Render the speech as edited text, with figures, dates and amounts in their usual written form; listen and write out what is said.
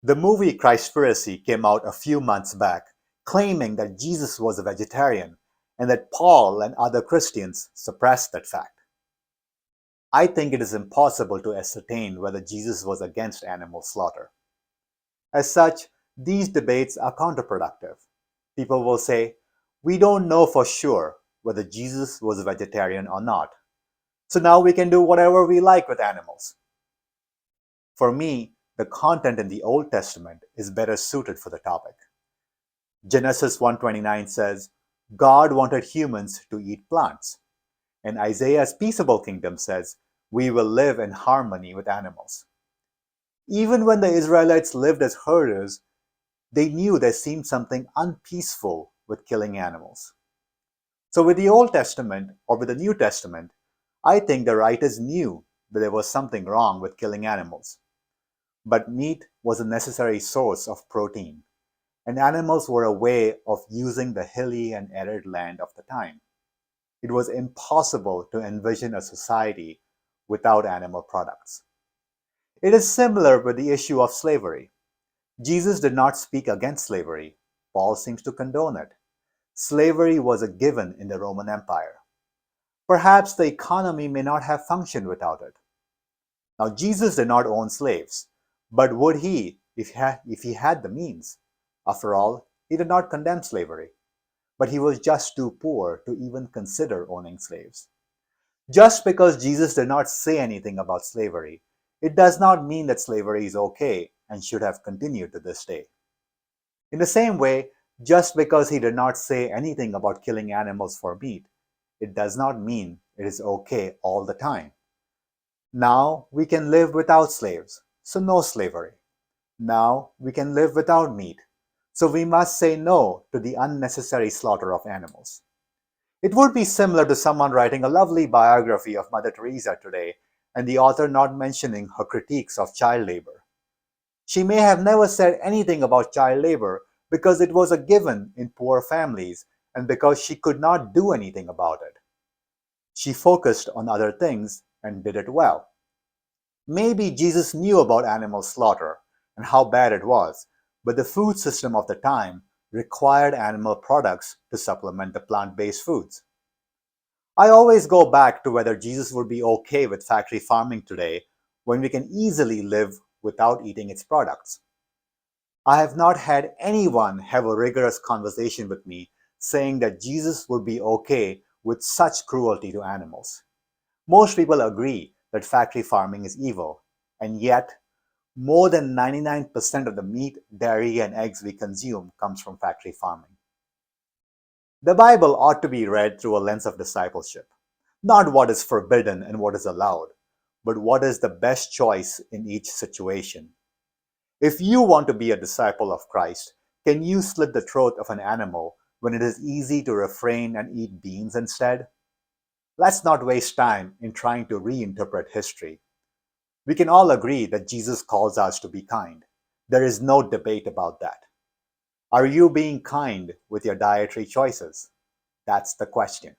The movie Christpiracy came out a few months back, claiming that Jesus was a vegetarian and that Paul and other Christians suppressed that fact. I think it is impossible to ascertain whether Jesus was against animal slaughter. As such, these debates are counterproductive. People will say, we don't know for sure whether Jesus was a vegetarian or not, so now we can do whatever we like with animals. For me, the content in the Old Testament is better suited for the topic. Genesis 1:29 says, God wanted humans to eat plants. And Isaiah's peaceable kingdom says, we will live in harmony with animals. Even when the Israelites lived as herders, they knew there seemed something unpeaceful with killing animals. So with the Old Testament or with the New Testament, I think the writers knew that there was something wrong with killing animals. But meat was a necessary source of protein, and animals were a way of using the hilly and arid land of the time. It was impossible to envision a society without animal products. It is similar with the issue of slavery. Jesus did not speak against slavery. Paul seems to condone it. Slavery was a given in the Roman Empire. Perhaps the economy may not have functioned without it. Now, Jesus did not own slaves, but would he if he had the means? After all, he did not condemn slavery, but he was just too poor to even consider owning slaves. Just because Jesus did not say anything about slavery, it does not mean that slavery is okay and should have continued to this day. In the same way, just because he did not say anything about killing animals for meat, it does not mean it is okay all the time. Now we can live without slaves, so no slavery. Now we can live without meat, so we must say no to the unnecessary slaughter of animals. It would be similar to someone writing a lovely biography of Mother Teresa today and the author not mentioning her critiques of child labor. She may have never said anything about child labor because it was a given in poor families and because she could not do anything about it. She focused on other things and did it well. Maybe Jesus knew about animal slaughter and how bad it was, but the food system of the time required animal products to supplement the plant-based foods. I always go back to whether Jesus would be okay with factory farming today when we can easily live without eating its products. I have not had anyone have a rigorous conversation with me saying that Jesus would be okay with such cruelty to animals. Most people agree that factory farming is evil, and yet more than 99% of the meat, dairy, and eggs we consume comes from factory farming. The Bible ought to be read through a lens of discipleship, not what is forbidden and what is allowed, but what is the best choice in each situation. If you want to be a disciple of Christ, can you slit the throat of an animal when it is easy to refrain and eat beans instead? Let's not waste time in trying to reinterpret history. We can all agree that Jesus calls us to be kind. There is no debate about that. Are you being kind with your dietary choices? That's the question.